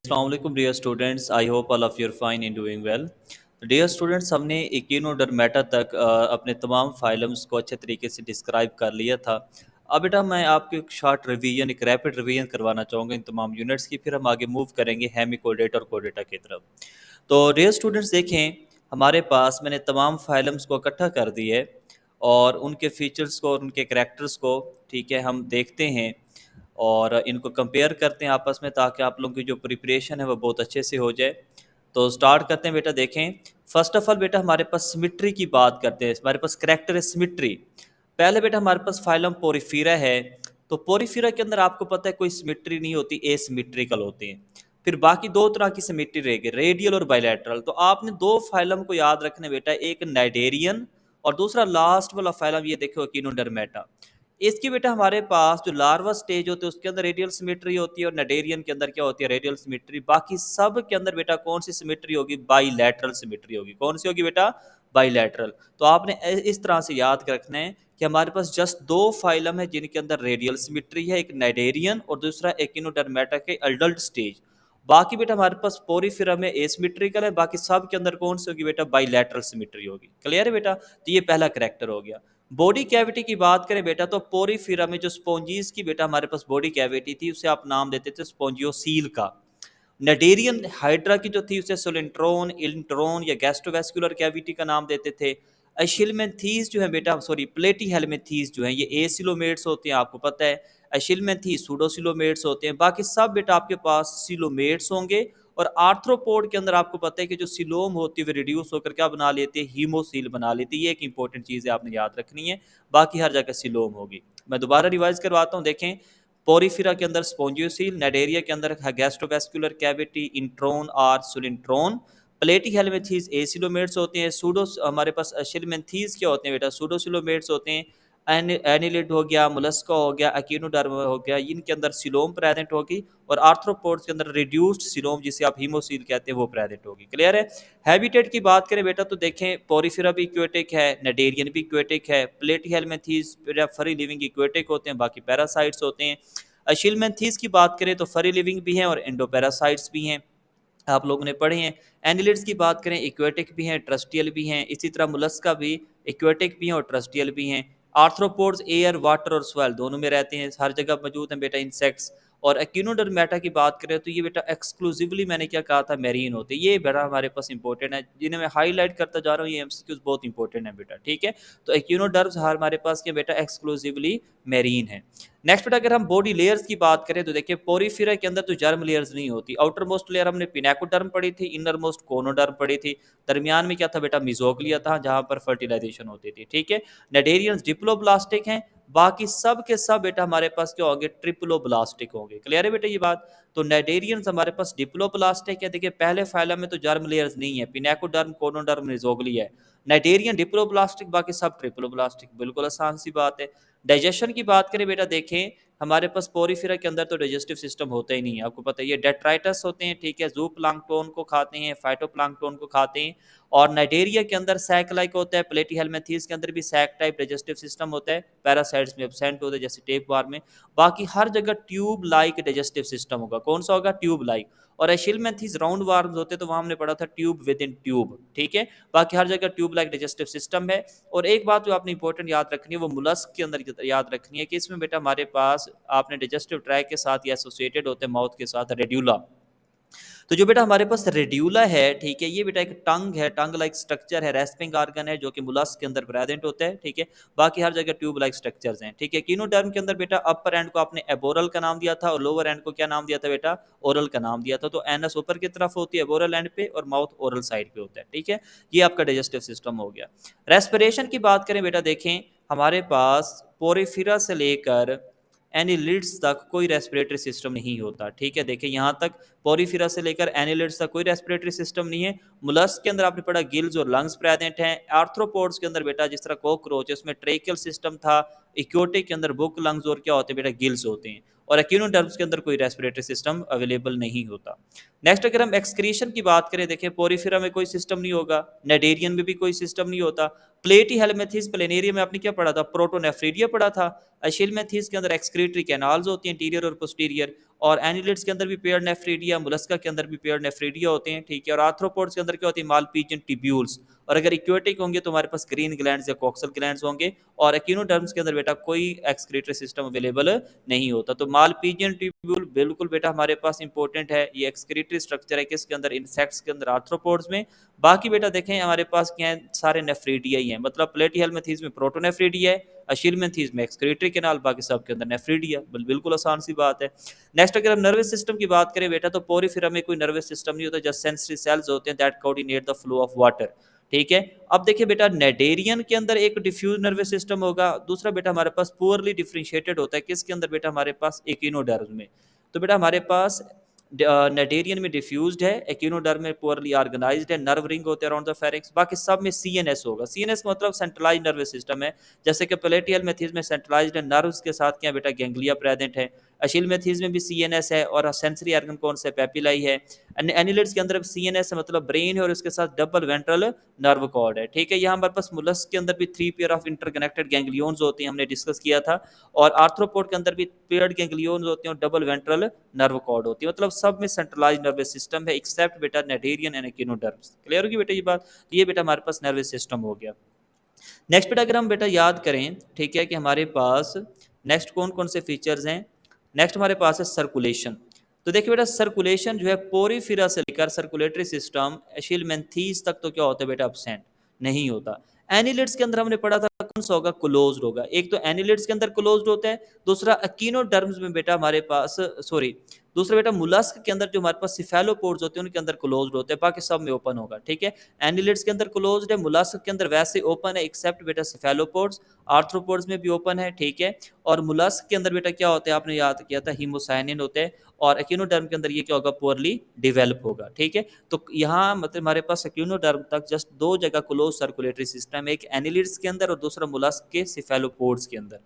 Assalamualaikum dear students. I hope all of you are fine and doing well. Dear students, हमने echinodermata तक अपने तमाम phylums को अच्छे तरीके से डिस्क्राइब कर लिया था। अब बेटा मैं आपको एक शॉर्ट रिवीजन, एक रैपिड रिवीजन करवाना चाहूँगा इन तमाम यूनिट्स की, फिर हम आगे मूव करेंगे हेमिकोडेटा और कोडेटा की तरफ। तो डियर स्टूडेंट्स देखें, हमारे पास मैंने तमाम फाइलम्स को इकट्ठा कर दी है और उनके फीचर्स को और उनके करैक्टर्स को, ठीक है, हम देखते हैं और इनको कंपेयर करते हैं आपस में, ताकि आप लोगों की जो प्रिपरेशन है वो बहुत अच्छे से हो जाए। तो स्टार्ट करते हैं बेटा। देखें, फर्स्ट ऑफ ऑल बेटा हमारे पास सिमिट्री की बात करते हैं। हमारे पास करैक्टर है सिमिट्री। पहले बेटा हमारे पास फाइलम पोरिफीरा है। तो पोरिफीरा के अंदर आपको पता है कोई सिमिट्री नहीं होती, एसिमिट्रिकल होते हैं। फिर बाकी दो तरह की सिमिट्री रहेगी, रेडियल और बायलैटरल। तो आपने दो फाइलम को याद रखने बेटा, एक नाइडेरियन और दूसरा लास्ट वाला फाइलम ये देखो एकिनोडर्मेटा। इसकी बेटा हमारे पास जो लार्वा स्टेज होते हैं उसके अंदर रेडियल सिमेट्री होती है और नाइडेरियन के अंदर क्या होती है, रेडियल सिमेट्री। बाकी सब के अंदर बेटा कौन सी सिमेट्री होगी, बाईलैटरल सिमेट्री होगी। कौन सी होगी बेटा, बाईलैटरल। तो आपने इस तरह से याद रखना है कि हमारे पास जस्ट दो फाइलम है जिनके अंदर रेडियल सिमेट्री है, एक नाइडेरियन और दूसरा एकिनोडर्मेटा के अडल्ट स्टेज। बाकी बेटा हमारे पास पोरीफिरा में एसिमेट्रिकल है, बाकी सब के अंदर कौन सी होगी बेटा, बाईलैटरल सिमेट्री होगी। क्लियर है बेटा। तो ये पहला करेक्टर हो गया। बॉडी कैविटी की बात करें बेटा, तो पोरीफिरा में जो स्पोंजीज की बेटा हमारे पास बॉडी कैविटी थी उसे आप नाम देते थे स्पोंजियोसील का। नेडेरियन हाइड्रा की जो थी उसे सोलेंट्रोन, इल्ट्रोन या गैस्ट्रोवेस्कुलर कैविटी का नाम देते थे। एशिलमेंथीस जो है बेटा, सॉरी प्लेटीहेलमेंथीस जो है ये एसिलोमेट्स होते हैं, आपको पता है। एशिलमेंथीस सूडोसिलोमेट्स होते हैं, बाकी सब बेटा आपके पास सिलोमेट्स होंगे। और आर्थ्रोपोड के अंदर आपको पता है कि जो सिलोम होती है वो रिड्यूस होकर क्या बना लेती है, हीमोसील बना लेती है। ये एक इंपॉर्टेंट चीज़ है, आपने याद रखनी है। बाकी हर जगह सिलोम होगी। मैं दोबारा रिवाइज करवाता हूँ। देखें, पोरीफिरा के अंदर स्पोंजियोसील, नाइडेरिया के अंदर गैस्ट्रोवेस्कुलर कैविटी, इंट्रोन और सुलिंट्रोन। प्लेटी हेलमेंथीस एसिलोमेट्स होते हैं। सूडो हमारे पास शिलमेंथीस क्या होते हैं बेटा, सूडोसिलोमेट्स होते हैं। एनिलिड हो गया, मुलस्का हो गया, अकीनोडर्म हो गया, इनके अंदर सिलोम प्रेजेंट होगी। और आर्थ्रोपोड्स के अंदर रिड्यूस्ड सिलोम, जिसे आप हीमोसील कहते हैं, वो प्रेजेंट होगी। क्लियर है। हैबिटेट की बात करें बेटा, तो देखें पोरीफिरा भी इक्वेटिक है, नाइडेरियन भी इक्वेटिक है। प्लेटीहेलमेंथीस फरी लिविंग इक्वेटिक होते हैं, बाकी पैरासाइट्स होते हैं। अशिलमेंथीस की बात करें तो फरी लिविंग भी हैं और एंडोपैरासाइट्स भी हैं, आप लोगों ने पढ़े हैं। एनिलिड्स की बात करें, इक्वेटिक भी हैं, ट्रस्टियल भी हैं। इसी तरह मुलस्का भी इक्वेटिक भी हैं और ट्रस्टियल भी हैं। आर्थ्रोपोड्स एयर, वाटर और सॉइल दोनों में रहते हैं, हर जगह मौजूद हैं बेटा इंसेक्ट्स। और एक्यूनोडर्मेटा की बात करें तो ये बेटा एक्सक्लूसिवली, मैंने क्या कहा था, मैरीन होते हैं। ये बेटा हमारे पास इंपॉर्टेंट है, जिन्हें मैं हाईलाइट करता जा रहा हूँ, ये एमसीक्यूज बहुत इंपॉर्टेंट है बेटा, ठीक है। तो एक्यूनोडर्म्स हमारे पास क्या बेटा, एक्सक्लूसिवली मैरीन है। नेक्स्ट बेटा अगर हम बॉडी लेयर्स की बात करें तो देखिए पोरीफिरा के अंदर तो जर्म लेयर्स नहीं होती। आउटर मोस्ट लेयर हमने पिनेकोडर्म पढ़ी थी, इनर मोस्ट कोनोडर्म पढ़ी थी। दरमियान में क्या था बेटा, मिजोग्लिया था, जहां पर फर्टिलाइजेशन होती थी, ठीक है। नाइडेरियंस डिप्लोब्लास्टिक हैं, बाकी सब के सब बेटा हमारे पास क्या होंगे, ट्रिप्लोब्लास्टिक होंगे। क्लियर है बेटा ये बात। तो नाइडेरियंस हमारे पास डिप्लोब्लास्टिक है। देखिए पहले फाइलम में तो जर्म लेयर्स नहीं है, पिनेकोडर्म, कोनोडर्म, मिजोग्लिया है। नाइडेरियन डिप्लोब्लास्टिक, बाकी सब ट्रिप्लोब्लास्टिक, बिल्कुल आसान सी बात है। डाइजेशन की बात करें बेटा, देखें हमारे पास पोरीफिरा के अंदर तो डाइजेस्टिव सिस्टम होता ही नहीं है, आपको पता है। ये डेट्राइटस होते हैं, ठीक है, जू प्लांक्टोन को खाते हैं, फाइटोप्लांक्टोन को खाते हैं। और नाइडेरिया के अंदर सैक लाइक होता है, प्लेटीहेलमेंथीस के अंदर भी सैक टाइप डाइजेस्टिव सिस्टम होता है। पैरासाइट्स में एब्सेंट होता है, जैसे टेप वार में। बाकी हर जगह ट्यूब लाइक डाइजेस्टिव सिस्टम होगा। कौन सा होगा, ट्यूब लाइक। और एशिलमेंथीस राउंड वार्म्स होते तो वहां हमने पढ़ा था ट्यूब विद इन ट्यूब, ठीक है। बाकी हर जगह ट्यूब लाइक डाइजेस्टिव सिस्टम है। और एक बात जो आपने इंपॉर्टेंट याद रखनी है, वो मुलस्क के अंदर याद रखनी है कि इसमें बेटा हमारे पास आपने डाइजेस्टिव ट्रैक के साथ या एसोसिएटेड होते हैं माउथ के साथ, रेड्यूला। तो जो बेटा हमारे पास रेड्यूला है, ठीक है, ये बेटा एक टंग है, टंग लाइक स्ट्रक्चर है, रेस्पिंग ऑर्गन है, जो कि मुलस्क के अंदर प्रेजेंट होता है, ठीक है। बाकी हर जगह ट्यूब लाइक स्ट्रक्चर्स हैं, ठीक है। कीनोडर्म के अंदर बेटा अपर एंड को आपने एबोरल का नाम दिया था और लोअर एंड को क्या नाम दिया था बेटा, ओरल का नाम दिया था। तो एनस ऊपर की तरफ होती है एबोरल एंड पे और माउथ ओरल साइड पे होता है, ठीक है। ये आपका डाइजेस्टिव सिस्टम हो गया। रेस्पिरेशन की बात करें बेटा, देखें हमारे पास पोरीफिरा से लेकर एनिलिड्स तक कोई रेस्पिरेटरी सिस्टम नहीं होता, ठीक है। देखिए यहाँ तक पोरीफिरा से लेकर एनिलिड्स तक कोई रेस्पिरेटरी सिस्टम नहीं है। मुलस्क के अंदर आपने पढ़ा गिल्स और लंग्स प्रेजेंट हैं। आर्थ्रोपोड्स के अंदर बेटा जिस तरह कॉकरोच, उसमें ट्रेकियल सिस्टम था। इक्योटिक के अंदर बुक, लंग्स और क्या होते हैं बेटा, गिल्स होते हैं। और एक्यूनोडर्म्स के अंदर कोई रेस्पिरेटरी सिस्टम अवेलेबल नहीं होता। नेक्स्ट अगर हम एक्सक्रीशन की बात करें, देखिए पोरीफिरा में कोई सिस्टम नहीं होगा, नाइडेरियन में भी कोई सिस्टम नहीं होता। प्लेटी हेलमेंथीज प्लेनेरिया में आपने क्या पढ़ा था, प्रोटोनेफ्रीडिया पढ़ा था। एशिलमेंथीज के अंदर एक्सक्रीटरी कैनाल्स होती हैं, इंटीरियर और पोस्टीरियर। और एनिलिड्स के अंदर भी पेयर्ड नेफ्रीडिया, मुलस्का के अंदर भी पेयर्ड नेफ्रीडिया होते हैं, ठीक है। और आर्थ्रोपोड्स के अंदर क्या होती है, मालपीजियन टिब्यूल्स। और अगर इक्वेटिक होंगे तो हमारे पास ग्रीन ग्लैंड्स या कोक्सल ग्लैंड्स होंगे। और एक्टिनोडर्म्स के अंदर बेटा कोई एक्सक्रीटरी सिस्टम अवेलेबल नहीं होता। तो मालपीजियन ट्यूब्यूल बिल्कुल बेटा हमारे पास इंपॉर्टेंट है, ये एक्सक्रीटरी स्ट्रक्चर है किसके अंदर, इंसेक्ट्स के अंदर, आर्थ्रोपोड्स में। बाकी बेटा देखें हमारे पास क्या है, सारे नेफ्रीडिया ही हैं, मतलब प्लेटीहेल्मिंथीज में प्रोटोनेफ्रीडिया है, अशीलमेंथीज में एक्सक्रीटरी कैनाल, बाकी सब के अंदर नेफ्रीडिया। बिल्कुल आसान सी बात है। नेक्स्ट अगर हम नर्वस सिस्टम की बात करें बेटा, तो पोरीफेरा में कोई नर्वस सिस्टम नहीं होता, जस्ट सेंसरी सेल्स होते हैं that coordinate the flow of water, ठीक है। अब देखिए बेटा नेडेरियन के अंदर एक डिफ्यूज नर्वस सिस्टम होगा, दूसरा बेटा हमारे पास पुअरली डिफरेंशिएटेड होता है किसके अंदर बेटा, हमारे पास एकिनोडर्म में। तो बेटा हमारे पास नेडेरियन में डिफ्यूज्ड है, एकिनोडर्म में पुअरली ऑर्गेनाइज्ड है, नर्व रिंग होते हैं अराउंड द फेरिंक्स, बाकी सब में सीएनएस होगा। सीएनएस मतलब सेंट्रलाइज्ड नर्वस सिस्टम है, जैसे कि प्लेटिहेल्मिंथीज में सेंट्रलाइज्ड है, नर्व्स के साथ क्या बेटा, गैंग्लिया प्रेजेंट है। अशीलमेंथीज में भी सीएनएस है, और सेंसरी ऑर्गन कौन सा, पेपिलाई है। एनिलिड्स के अंदर सीएनएस मतलब ब्रेन है, और उसके साथ डबल वेंट्रल नर्व कॉर्ड है, ठीक है। यहाँ हमारे पास मुलस्क के अंदर भी 3 पेयर ऑफ इंटरकनेक्टेड गैंग्लियोन्स होते हैं, हमने डिस्कस किया था। और आर्थ्रोपोड के अंदर भी पेयर्ड गैंग्लियोन्स होते हैं और डबल वेंट्रल नर्व कॉर्ड होती है, मतलब सब में सेंट्रलाइज्ड नर्वस सिस्टम है एक्सेप्ट बेटा नेडेरियन एंड एकिनोडर्म्स। क्लियर होगी बेटा ये बात। तो ये बेटा हमारे पास नर्वस सिस्टम हो गया। नेक्स्ट बेटा अगर हम बेटा याद करें, ठीक है, कि हमारे पास नेक्स्ट कौन कौन से फीचर्स हैं। नेक्स्ट हमारे पास है सर्कुलेशन। तो देखिए बेटा सर्कुलेशन जो है पोरीफिरा से लेकर सर्कुलेटरी सिस्टम एशिलमेंथीज तक तो क्या होता है बेटा, absent नहीं होता। एनिलिड्स के अंदर हमने पढ़ा था कौन सा होगा, क्लोज्ड होगा। एक तो एनिलिड्स के अंदर क्लोज्ड होता है, दूसरा अकीनोडर्म्स में बेटा हमारे पास, सॉरी, दूसरा बेटा मुलास्क के अंदर जो हमारे पास सिफेलोपोड्स होते हैं उनके अंदर क्लोज्ड होते हैं, बाकी सब में ओपन होगा, ठीक है। एनिलिड्स के अंदर क्लोज्ड है, मुलास्क के अंदर वैसे ओपन है एक्सेप्ट बेटा सिफेलोपोड्स। आर्थ्रोपोड्स में भी ओपन है, ठीक है। और मुलास्क के अंदर बेटा क्या होता है, आपने याद किया था, हीमोसाइनिन होते हैं। और एक्टिनोडर्म के अंदर ये क्या होगा, पुअरली डेवलप होगा, ठीक है। तो यहाँ मतलब हमारे पास एक्टिनोडर्म तक जस्ट दो जगह क्लोज सर्कुलेटरी सिस्टम, एक एनिलिड्स के अंदर और दूसरा मुलास्क के सिफेलोपोड्स के अंदर।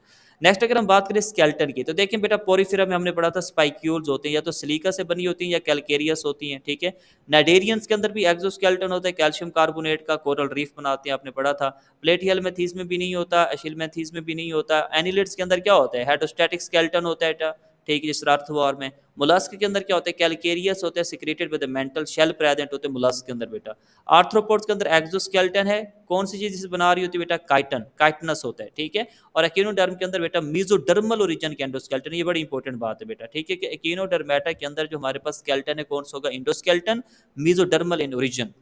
नेक्स्ट अगर हम बात करें स्केल्टन की, तो देखिए बेटा पोरीफेरा में हमने पढ़ा था स्पाइक्यूल्स होते हैं, या तो सिलिका से बनी होती हैं या कैलकेरियस होती हैं, ठीक है। नाइडेरियंस के अंदर भी एक्सोस्केल्टन होता है, कैल्शियम कार्बोनेट का कोरल रीफ बनाते हैं, आपने पढ़ा था। प्लेटिहेल्मिंथीज में भी नहीं होता, एशिलमेंथीज में भी नहीं होता। एनिलिड्स के अंदर क्या होता है, हेडोस्टैटिक स्केल्टन होता है, ठीक है, जिस अर्थवॉर में। मुलास्क के अंदर क्या होता है, कैलकेरियस होता है, secreted with mantle shell present होते हैं मुलास्क के अंदर बेटा। आर्थ्रोपोड्स के अंदर एक्सोस्केलेटन है, कौन सी चीज से बना रही होती है बेटा, काइटन, काइटनस होता है, ठीक है। और एक्टिनोडर्म के अंदर बेटा मेसोडर्मल ओरिजिन के एंडोस्केलेटन, ये बड़ी इंपॉर्टेंट बात है बेटा, ठीक है, कि एक्टिनोडर्मेटा के अंदर जो हमारे पास स्केलेटन है कौन सा होगा, इंडोस्केलेटन, मेसोडर्मल इन ओरिजिन,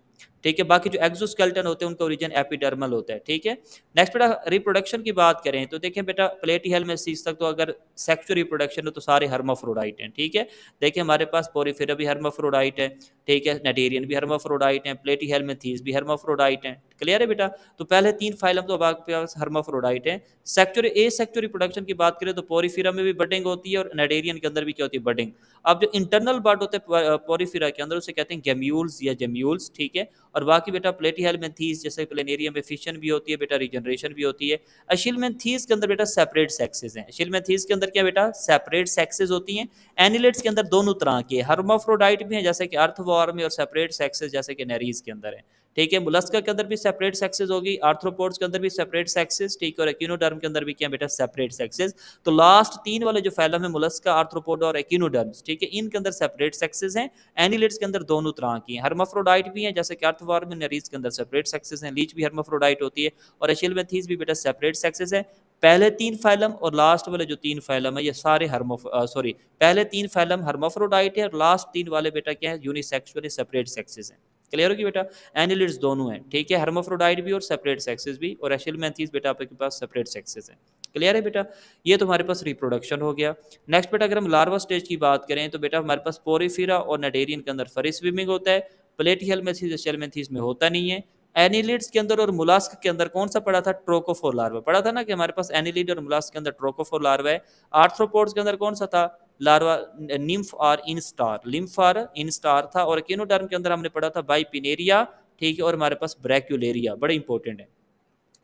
ठीक है। बाकी जो एक्सोस्केलेटन होते हैं उनका ओरिजिन एपिडर्मल होता है, ठीक है। नेक्स्ट बेटा रिप्रोडक्शन की बात करें तो देखिए बेटा प्लेटिहेल्मिंथीज तक तो अगर सेक्सुअल रिप्रोडक्शन है तो सारे हर्माफ्रोडाइट हैं, ठीक है। देखिए हमारे पास पोरीफेरा भी हर्माफ्रोडाइट है, ठीक है, नेडेरियन भी हर्माफ्रोडाइट है, प्लेटिहेल्मिंथीज भी हर्माफ्रोडाइट हैं। क्लियर है बेटा। तो पहले 3 फाइलम तो आपके पास हर्माफ्रोडाइट है। सेक्सुअल ए सेक्सुअल रिप्रोडक्शन की बात करें तो पोरीफेरा में भी बडिंग होती है और नेडेरियन के अंदर भी क्या होती है, बडिंग। अब जो इंटरनल बड होते हैं पोरीफेरा के अंदर उसे कहते हैं गेम्यूल्स या जेम्यूल्स, ठीक है। और बाकी बेटा प्लेटिहेल्मिंथीज जैसे प्लेनेरिया में फिशन भी होती है बेटा, रिजनरेशन भी होती है। अशिलमेंथीज के अंदर बेटा सेपरेट सेक्सेस हैं। अशिलमेंथीज के अंदर क्या बेटा, सेपरेट सेक्सेस होती हैं। एनिलिड्स के अंदर दोनों तरह के हर्माफ्रोडाइट भी हैं जैसे कि अर्थवॉर में, और सेपरेट सेक्सेस जैसे कि नेरीज के अंदर है, ठीक है। मुलस्का के अंदर भी सेपरेट सेक्सेस होगी, आर्थ्रोपोड्स के अंदर भी सेपरेट सेक्सेस, ठीक है। और एक्टिनोडर्म के अंदर भी क्या बेटा, सेपरेट सेक्सेस। तो लास्ट 3 वाले जो फैलम है मुलस्का, आर्थ्रोपोड और एक्टिनोडर्म्स, ठीक है, इनके अंदर सेपरेट सेक्सेस हैं। एनिलिड्स के अंदर दोनों तरह की हैं, हर्माफ्रोडाइट भी हैं जैसे कि अर्थवॉर में, नेरीज के अंदर सेपरेट सेक्सेस हैं, लीच भी हर्माफ्रोडाइट होती है। और एशिलमेंथीज भी बेटा सेपरेट सेक्सेस है। पहले 3 फाइलम और लास्ट वाले जो 3 फाइलम है ये सारे सॉरी, पहले 3 फाइलम हर्माफ्रोडाइट है और लास्ट 3 वाले बेटा क्या है, यूनिसेक्सुअली सेपरेट सेक्सेस हैं। क्लियर होगी बेटा। एनिलिड्स दोनों हैं, ठीक है, हर्माफ्रोडाइट भी और सेपरेट सेक्सेस भी। और एशिलमेंथीज बेटा आपके पास सेपरेट सेक्सेस हैं। क्लियर है बेटा। ये तो हमारे पास रिप्रोडक्शन हो गया। नेक्स्ट बेटा अगर हम लार्वा स्टेज की बात करें तो बेटा हमारे पास पोरीफेरा और नेडेरियन के अंदर फ्री स्विमिंग होता है, प्लेटिहेल्मिंथीज एशिलमेंथीज में होता नहीं है। एनिलिड्स के अंदर और मुलास्क के अंदर कौन सा पढ़ा था, ट्रोकोफोर लार्वा पढ़ा था ना, कि हमारे पास एनिलिड और मुलास्क के अंदर ट्रोकोफोर लार्वा है। आर्थ्रोपोड्स के अंदर कौन सा था, लार्वा निम्फ और इनस्टार, लिम्फ और इनस्टार था। और एकिनोडर्म के अंदर हमने पढ़ा था बाइपिनेरिया, ठीक है। और हमारे पास ब्रैक्यूलेरिया, बड़े इंपॉर्टेंट है।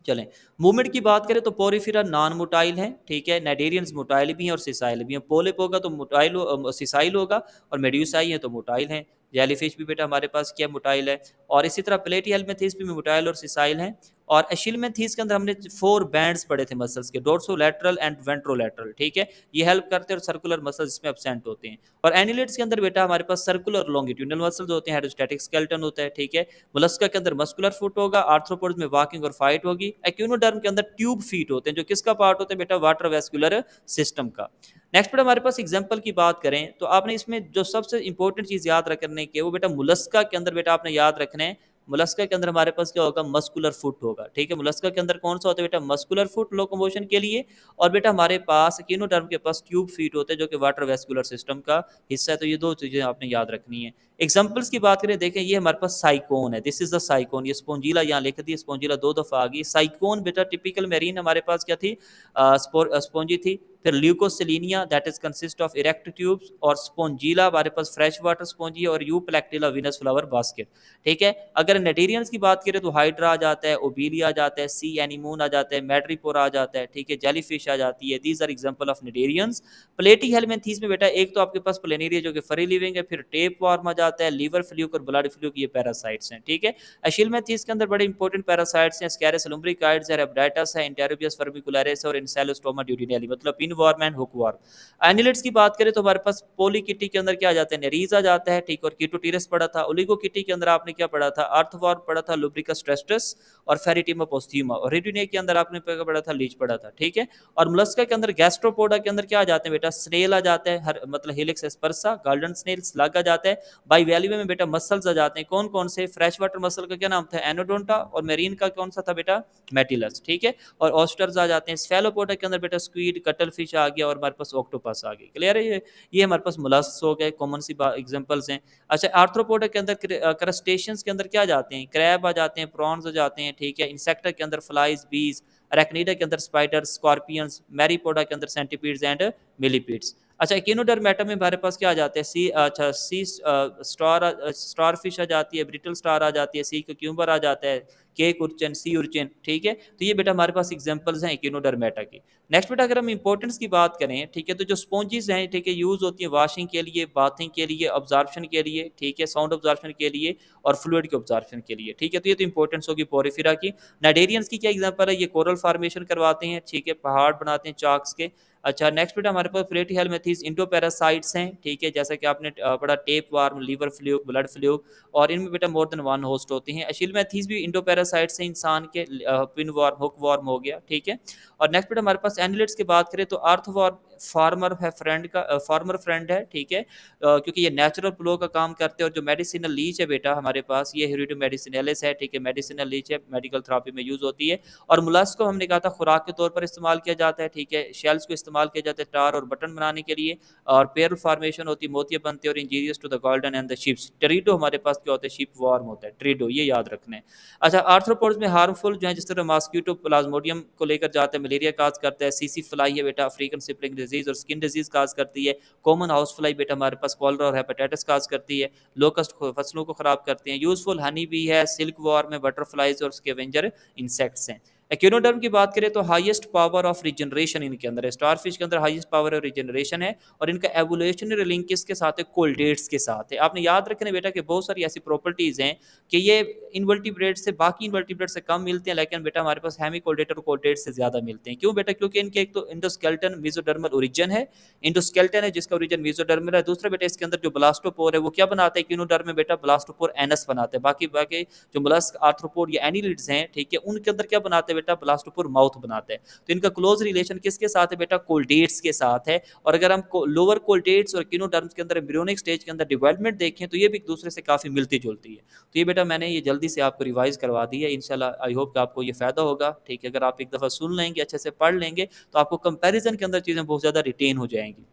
चलें, मूवमेंट की बात करें तो पोरीफेरा नॉन मोटाइल है, ठीक है। नेडेरियंस मोटाइल भी हैं और सिसाइल भी हैं। पोलिप होगा तो मोटाइल सिसाइल होगा, और मेड्यूसाई है तो मोटाइल हैं। जेलीफिश भी बेटा हमारे पास क्या मोटाइल है। और इसी तरह प्लेटिहेल्मिंथीज भी मोटाइल और सिसाइल हैं। और एशिलमेंथीस के अंदर हमने 4 बैंड्स पढ़े थे मसल्स के, डोर्सोलैटरल एंड वेंट्रोलैटरल, ठीक है, ये हेल्प करते हैं, और सर्कुलर मसल्स इसमें एब्सेंट होते हैं। और एनिलेट्स के अंदर बेटा हमारे पास सर्कुलर लॉन्गिट्यूडनल मसल्स होते हैं, हाइड्रोस्टैटिक स्केलेटन होता है, ठीक है। मोलस्का के अंदर मस्कुलर फुट होगा, आर्थ्रोपोड्स में वॉकिंग और फाइट होगी। एक्यूनोडर्म के अंदर ट्यूब फीट होते हैं, जो किसका पार्ट होता है बेटा, वाटर वेस्कुलर सिस्टम का। नेक्स्ट बेटा हमारे पास एग्जांपल की बात करें तो आपने इसमें जो सबसे इंपॉर्टेंट चीज याद रखने की है वो बेटा मुलस्का के अंदर बेटा आपने याद रखना है। मुलस्का के अंदर हमारे पास क्या होगा, मस्कुलर फुट होगा, ठीक है। मुलस्का के अंदर कौन सा होता है बेटा, मस्कुलर फुट लोकोमोशन के लिए। और बेटा हमारे पास एक्टिनोडर्म के पास ट्यूब फीट होते हैं जो कि वाटर वेस्कुलर सिस्टम का हिस्सा है। तो ये दो चीजें आपने याद रखनी है। एग्जाम्पल्स की बात करें, देखें ये हमारे पास साइकोन है, दिस इज द साइकोन, ये स्पोंजिला यहाँ लिख दी, स्पोंजिला 2 दफा आ गई। साइकोन बेटा टिपिकल मेरीन हमारे पास क्या थी, स्पोंजी थी। फिर leucosolenia that is consist of erect tubes, और स्पोंजिला हमारे पास फ्रेश वाटर स्पोंजी है, और Euplectella Venus flower basket, ठीक है। अगर नेटेरियंस की बात करें तो हाइड्रा आ जाता है, ओबीलिया आ जाता है, सी एनिमोन आ जाता है, मैड्रिपोरा आ जाता है, ठीक है, जेलीफिश आ जाती है। These are example of cnidarians. Platyhelminthes में बेटा एक तो आपके पास प्लेनेरिया जो कि फरी लिविंग है, फिर टेप वार्म आ जाता है, लीवर फ्लूक और ब्लड फ्लूक, ये पैरासाइट्स हैं, ठीक है। एशिलमेंथीस के अंदर बड़े इंपॉर्टेंट पैरासाइट्स हैं, स्कैरस लुम्ब्रिकाइड्स है, रेप्टाइटस है, इंटेरोबियस फर्मिकुलरिस और इंसेलोस्टोमा ड्यूडिनेली, मतलब pin worm and hook worm. Annelids की बात करें तो हमारे पास पोलीकिटी के अंदर क्या आ जाता है, नेरीज आ जाता है, ठीक, और कीटोटीरस पढ़ा था। ओलिगोकिटी के अंदर आपने क्या पढ़ा था, अर्थवॉर्म पढ़ा था, लुब्रिकस टेस्टस और फेरिटिमा पोस्ट्यूमा। और रेडिने के अंदर आपने पढ़ा था, लीच पढ़ा था, ठीक है। और मोलस्का के अंदर गैस्ट्रोपोडा के अंदर क्या आ जाते हैं बेटा, स्नेल आ जाता है, हर मतलब हेलिक्स एस्पर्सा, गोल्डन स्नेल, स्लग आ जाता है। बाई वैल्यू में बेटा मसल्स आ जाते हैं, कौन कौन से, फ्रेश वाटर मसल का क्या नाम था, एनोडोंटा, और मेरीन का कौन सा था बेटा, मेटिलस, ठीक है। और ऑस्टर्स आ जाते हैं। स्फेलोपोडा के अंदर बेटा स्क्वीड, कटल फिश आ गया, और हमारे पास ऑक्टोपस आ गई, क्लियर है। ये हमारे पास मोलस्क हो गए, कॉमन सी एग्जांपल्स हैं। अच्छा, आर्थ्रोपोडा के अंदर क्रस्टेशियंस के अंदर क्या आ जाते हैं, क्रैब आ जाते हैं, प्रॉन्स आ जाते हैं, ठीक है। इंसेक्टा के अंदर फ्लाइज, बीज, अरेक्निडा के अंदर स्पाइडर्स, स्कॉर्पियंस, मैरीपोडा के अंदर सेंटीपीड्स एंड मिलीपीड्स। अच्छा, इकिनोडर्मेटा में हमारे पास क्या आ जाते हैं, सी, अच्छा, सी स्टार फिश आ जाती है, ब्रिटल स्टार आ जाती है, सी क्यूम्बर आ जाता है, केक उर्चन, सी उर्चन, ठीक है। तो ये बेटा हमारे पास एग्जांपल्स हैं इकिनोडर्मेटा की। नेक्स्ट बेटा अगर हम इंपॉर्टेंस की बात करें, ठीक है, तो जो स्पॉन्जेस हैं, ठीक है, यूज होती है वॉशिंग के लिए, बाथिंग के लिए, ऑब्जॉर्प्शन के लिए, ठीक है, साउंड ऑब्जॉर्प्शन के लिए, और फ्लूइड के ऑब्जॉर्प्शन के लिए, ठीक है। तो ये तो इंपॉर्टेंस होगी पोरिफेरा की। नाइडेरियंस की क्या एग्जांपल है, ये कोरल फॉर्मेशन करवाते हैं, ठीक है, पहाड़ बनाते हैं चाक्स के। अच्छा, नेक्स्ट बेटा हमारे पास प्लेटीहेलमिन्थीस इंडोपैरासाइट्स हैं, ठीक है, जैसा कि आपने पढ़ा, tape worm, liver fluke, blood fluke, और इनमें बेटा मोर देन वन होस्ट होती हैं। एशिलमेंथीस भी इंडोपैरासाइट्स हैं इंसान के, पिन वार्म, हुक वार्म हो गया, ठीक है। और नेक्स्ट बेटा हमारे पास एनिलिड्स की बात करें तो अर्थवॉर्म फार्मर है, फ्रेंड का फार्मर फ्रेंड है, ठीक है, क्योंकि ये नेचुरल फ्लो का काम करते हैं। और जो मेडिसिनल लीच है बेटा हमारे पास, ये हेरिडो मेडिसिनलिस है, ठीक है, मेडिसिनल लीच है, मेडिकल थेरेपी में यूज होती है। और मुलास्क को हमने कहा था खुराक के तौर पर इस्तेमाल किया जाता है, ठीक है। शेल्स को इस्तेमाल किया जाता है टार और बटन बनाने के लिए, और पेयर फॉर्मेशन होती है, मोतिया बनते हैं, और injurious to the golden and the ships. Teredo हमारे पास क्या होता है, शिप वार्म होता है, ट्रीडो, ये याद रखना है। अच्छा, आर्थ्रोपोड्स में हार्मफुल जो है, जिस तरह मॉस्किटो प्लाज्मोडियम को लेकर जाता है, मलेरिया काज करता है, सीसी फ्लाई है बेटा, अफ्रीकन सिपलिंग डिजीज और स्किन डिजीज काज करती है। कॉमन हाउस फ्लाई बेटा हमारे पास कॉलरा और हेपेटाइटिस काज करती है। लोकस्ट फसलों को खराब करते हैं। यूजफुल हनी भी है, सिल्क वॉर्म में बटरफ्लाइज और स्केवेंजर इंसेक्ट्स हैं। एक्यूनोडर्म की बात करें तो हाईएस्ट पावर ऑफ रिजनरेशन इनके अंदर है, स्टारफिश के अंदर हाईएस्ट पावर ऑफ रिजनरेशन है। और इनका एवोल्यूशनरी लिंक किसके साथ है, कोल्डेट्स के साथ है। आपने याद रखना बेटा कि बहुत सारी ऐसी प्रॉपर्टीज हैं कि ये इनवर्टिब्रेट से, बाकी इनवर्टिब्रेट से कम मिलते हैं, लेकिन बेटा हमारे पास हेमिकोल्डेट और कोल्डेट से ज्यादा मिलते हैं। क्यों बेटा, क्योंकि इनके एक तो इंडोस्केलेटन मेसोडर्मल ओरिजिन है, इंडोस्केलेटन है जिसका ओरिजिन मेसोडर्मल है। दूसरा बेटा इसके अंदर जो ब्लास्टोपोर है वो क्या बनाता है, इकिनोडर्म में बेटा ब्लास्टोपोर एनस बनाते हैं। बाकी बाकी जो मोलस्क, आर्थ्रोपोड या एनिलिड्स हैं, ठीक है, उनके अंदर क्या बनाते हैं बेटा, ब्लास्टोपोर माउथ बनाते हैं। तो इनका क्लोज रिलेशन किसके साथ है बेटा, कोल्डेट्स के साथ है। और अगर हम लोअर कोल्डेट्स और इकिनोडर्म्स के अंदर एम्ब्रियोनिक स्टेज के अंदर डेवलपमेंट देखें तो ये भी एक दूसरे से काफी मिलती जुलती है। तो ये बेटा मैंने ये जल्दी से आपको रिवाइज करवा दी है, इंशाल्लाह आई होप कि आपको ये फायदा होगा, ठीक है। अगर आप एक दफा सुन लेंगे, अच्छे से पढ़ लेंगे, तो आपको कंपैरिजन के अंदर चीजें बहुत ज्यादा रिटेन हो जाएंगी।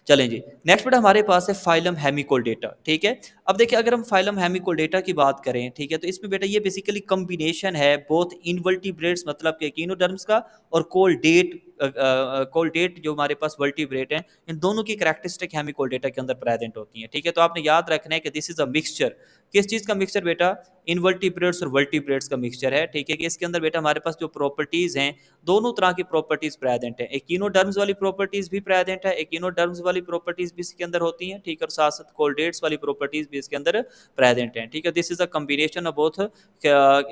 चलें जी, नेक्स्ट बेटा हमारे पास है फाइलम हेमिकोल्डेटा, ठीक है। अब देखिए अगर हम फाइलम हेमिकोल्डेटा की बात करें, ठीक है, तो इसमें बेटा ये बेसिकली कॉम्बिनेशन है बोथ इनवर्टिब्रेट्स मतलब के इकिनोडर्म्स का और कोल्डेट कोल्डेट जो हमारे पास वर्टिब्रेट हैं, इन दोनों की करैक्टरिस्टिक हेमिकोल्डेटा के अंदर प्रेजेंट होती हैं। ठीक है, तो आपने याद रखना है कि दिस इज अ मिक्सचर। किस चीज़ का मिक्सचर बेटा? इनवर्टिब्रेट्स और वर्टिब्रेट्स का मिक्सचर है। ठीक है, कि इसके अंदर बेटा हमारे पास जो प्रॉपर्टीज़ हैं, दोनों तरह की प्रॉपर्टीज़ प्रेजेंट है। एकिनोडर्म्स वाली प्रॉपर्टीज़ भी प्रेजेंट है, एकिनोडर्म्स वाली प्रॉपर्टीज़ भी इसके अंदर होती हैं। ठीक है, और साथ साथ कोल्डेट्स वाली प्रॉपर्टीज़ भी इसके अंदर प्रेजेंट हैं। ठीक है, this is a combination of both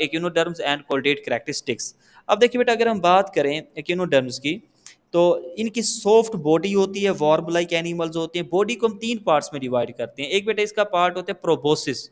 echinoderms and chordate characteristics. अब देखिए बेटा, अगर हम बात करें एकिनोडर्म्स की, तो इनकी सॉफ्ट बॉडी होती है, वॉर्म लाइक एनिमल्स होते हैं। बॉडी को हम तीन पार्ट्स में डिवाइड करते हैं। एक बेटा इसका पार्ट होता है प्रोबोसिस,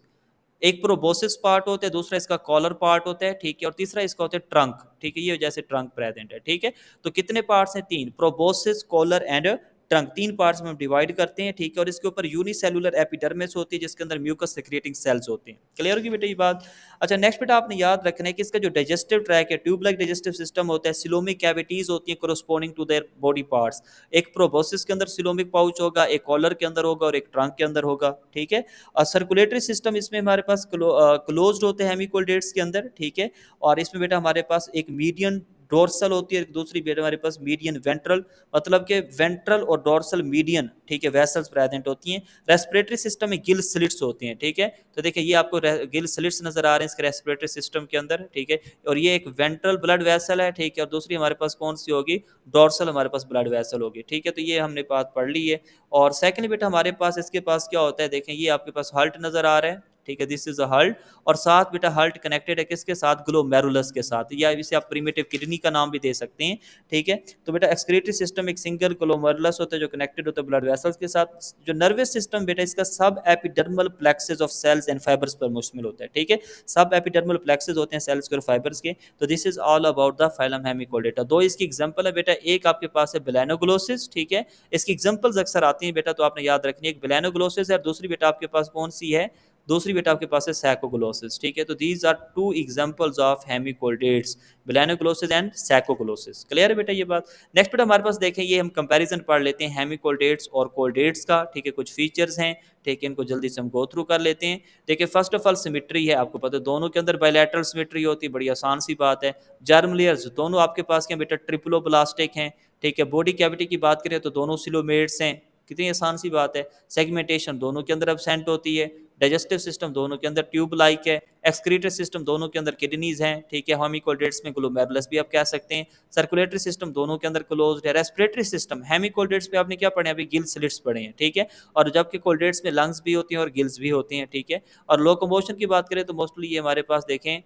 एक प्रोबोसिस पार्ट होता है, दूसरा इसका कॉलर पार्ट होता है। ठीक है, और तीसरा इसका होता है ट्रंक। ठीक है, ये जैसे ट्रंक प्रेजेंट है। ठीक है, तो कितने पार्ट्स हैं? तीन, प्रोबोसिस, कॉलर एंड ट्रंक, तीन पार्ट्स में हम डिवाइड करते हैं। ठीक है, और इसके ऊपर यूनिसेलुलर एपिडर्मिस होती है, जिसके अंदर म्यूकस सिक्रेटिंग सेल्स होते हैं। क्लियर होगी बेटा ये बात? अच्छा, नेक्स्ट बेटा आपने याद रखना है कि इसका जो डाइजेस्टिव ट्रैक है, ट्यूब लाइक डाइजेस्टिव सिस्टम होता है, सिलोमिक कैविटीज होती हैं corresponding to their body parts. एक प्रोबोसिस के अंदर सिलोमिक पाउच होगा, एक कॉलर के अंदर होगा, और एक ट्रंक के अंदर होगा। ठीक है, और सर्कुलेटरी सिस्टम इसमें हमारे पास क्लोज्ड होते हैं हेमिकोल्डेट्स के अंदर। ठीक है, और इसमें बेटा हमारे पास एक मीडियन डोर्सल होती है, दूसरी बेटा हमारे पास मीडियन वेंट्रल, मतलब कि वेंट्रल और डोर्सल मीडियन, ठीक है, वेसल्स प्रेजेंट होती हैं। रेस्पिरेटरी सिस्टम में गिल स्लिट्स होती हैं। ठीक है, तो देखिए ये आपको गिल स्लिट्स नजर आ रहे हैं इसके रेस्पिरेटरी सिस्टम के अंदर। ठीक है, और ये एक वेंट्रल ब्लड वेसल है। ठीक है, और दूसरी हमारे पास कौन सी होगी? डोर्सल हमारे पास ब्लड वेसल होगी। ठीक है, तो ये हमने बात पढ़ ली है। और सेकंड बेटा हमारे पास इसके पास क्या होता है, देखें ये आपके पास हर्ट नजर आ रहा है। ठीक है, दिस इज अ हर्ट, और साथ बेटा हर्ट कनेक्टेड है किसके साथ? ग्लोमेरुलस के साथ, या इसे आप प्रिमिटिव किडनी का नाम भी दे सकते हैं। ठीक है, तो बेटा एक्सक्रीटरी सिस्टम एक सिंगल ग्लोमेरुलस होता है जो कनेक्टेड होता है ब्लड वेसल्स के साथ। जो नर्वस सिस्टम बेटा इसका सब epidermal plexuses of cells and fibres पर मुश्तमिल होता है। ठीक है, सब एपिडर्मल प्लेक्सेस होते हैं सेल्स के और फाइबर्स के। तो this is all about the phylum hemichordata. दो इसकी एग्जांपल है बेटा, एक आपके पास है बेलेनोग्लोसिस। ठीक है, इसकी एग्जांपल्स अक्सर आती हैं बेटा, तो आपने याद रखनी है, एक बेलेनोग्लोसिस है और दूसरी बेटा आपके पास कौन सी है? दूसरी बेटा आपके पास है सैकोग्लोसिस। ठीक है, तो these are two examples of hemichordates, balanoglossus and saccoglossus. Clear है बेटा ये बात? नेक्स्ट बेटा हमारे पास देखें, ये हम कंपैरिजन पढ़ लेते हैं हेमिकोल्डेट्स और कोल्डेट्स का। ठीक है, कुछ फीचर्स हैं। ठीक है, इनको जल्दी से हम गो थ्रू कर लेते हैं। देखिए, फर्स्ट ऑफ ऑल सिमेट्री है, आपको पता है दोनों के अंदर बायलैटरल सिमेट्री होती है, बड़ी आसान सी बात है। जर्म लेयर्स दोनों आपके पास के बेटा ट्रिप्लोब्लास्टिक हैं। ठीक है, बॉडी कैविटी की बात करें तो दोनों सिलोमेट्स हैं, कितनी आसान सी बात है। सेगमेंटेशन दोनों के अंदर एब्सेंट होती है। डाइजेस्टिव सिस्टम दोनों के अंदर ट्यूब लाइक है। एक्सक्रीटरी सिस्टम दोनों के अंदर किडनीज हैं। ठीक है, हेमिकोल्डेट्स में ग्लोमेरुलस भी आप कह सकते हैं। सर्कुलेटरी सिस्टम दोनों के अंदर क्लोज्ड है। रेस्पिरेटरी सिस्टम हेमिकोल्डेट्स पे आपने क्या पढ़े? अभी गिल स्लिट्स पढ़े हैं। ठीक है, और जबकि कोल्डेट्स में लंग्स भी होती हैं और गिल्स भी होती हैं। ठीक है, और लोकोमोशन की बात करें तो मोस्टली ये हमारे पास देखें,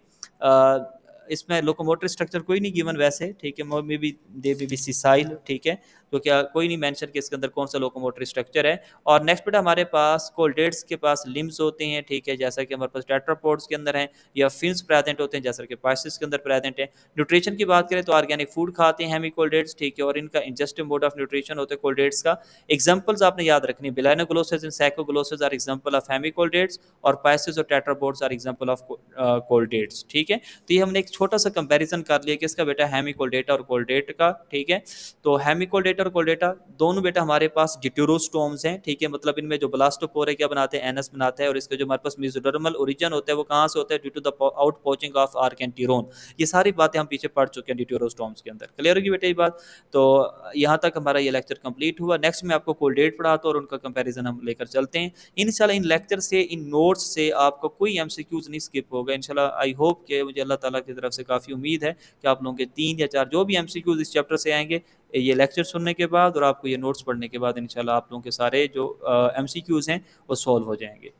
इसमें लोकोमोटर स्ट्रक्चर कोई नहीं गिवन वैसे। ठीक है, may be they B sessile. ठीक है, तो क्या कोई नहीं मेंशन कि इसके अंदर कौन सा लोकोमोटर स्ट्रक्चर है। और नेक्स्ट बेटा हमारे पास कोल्डेट्स के पास लिम्स होते हैं। ठीक है, जैसा कि हमारे पास टेट्रापोड्स के अंदर हैं, या फिन्स प्रेजेंट होते हैं जैसा कि पाइसिस के अंदर प्रेजेंट है। न्यूट्रिशन की बात करें तो ऑर्गेनिक फूड खाते हैं हेमिकोल्डेट्स। ठीक है, और इनका इंजेस्टिव मोड ऑफ न्यूट्रिशन होता है कोल्डेट्स का। एग्जांपल्स आपने याद रखनी है, बेलाइनोग्लोसिस एंड सैकोग्लोसिस आर एग्जांपल ऑफ हेमिकोल्डेट्स, और पाइसिस और टेट्रापोड्स आर एग्जांपल ऑफ कोल्डेट्स। ठीक है, तो ये हमने एक छोटा सा कंपैरिजन कर लिया किसका बेटा? हेमिकोल्डेटा और कोल्डेट का। ठीक है, तो हेमिकोल्डेटा और कोल्डेटा दोनों बेटा हमारे पास डिट्यूरोस्टोम्स हैं। ठीक है, मतलब इनमें जो ब्लास्टोपोर है क्या बनाते हैं? एनस बनाते हैं, और इसका जो हमारे पास मेसोडर्मल ओरिजिन होता है वो कहाँ से होता है? Due to the out pocketing of archenteron. ये सारी बातें हम पीछे पढ़ चुके हैं डिट्यूरोस्टोम्स के अंदर। क्लियर होगी बेटा ये बात? तो यहाँ तक हमारा ये लेक्चर कंप्लीट हुआ। नेक्स्ट में आपको कोल्डेट पढ़ाता हूँ और उनका कंपेरिजन हम लेकर चलते हैं इंशाल्लाह। इन लेक्चर से, इन नोट्स से आपको कोई एमसीक्यूज नहीं स्किप होगा इंशाल्लाह। आई होप कि मुझे अल्लाह ताला की तरफ से काफ़ी उम्मीद है कि आप लोगों के 3 या 4 जो भी एमसीक्यूज इस चैप्टर से आएंगे, ये लेक्चर सुनने के बाद और आपको ये नोट्स पढ़ने के बाद इंशाल्लाह आप लोगों के सारे जो एमसीक्यूज हैं वो सॉल्व हो जाएंगे।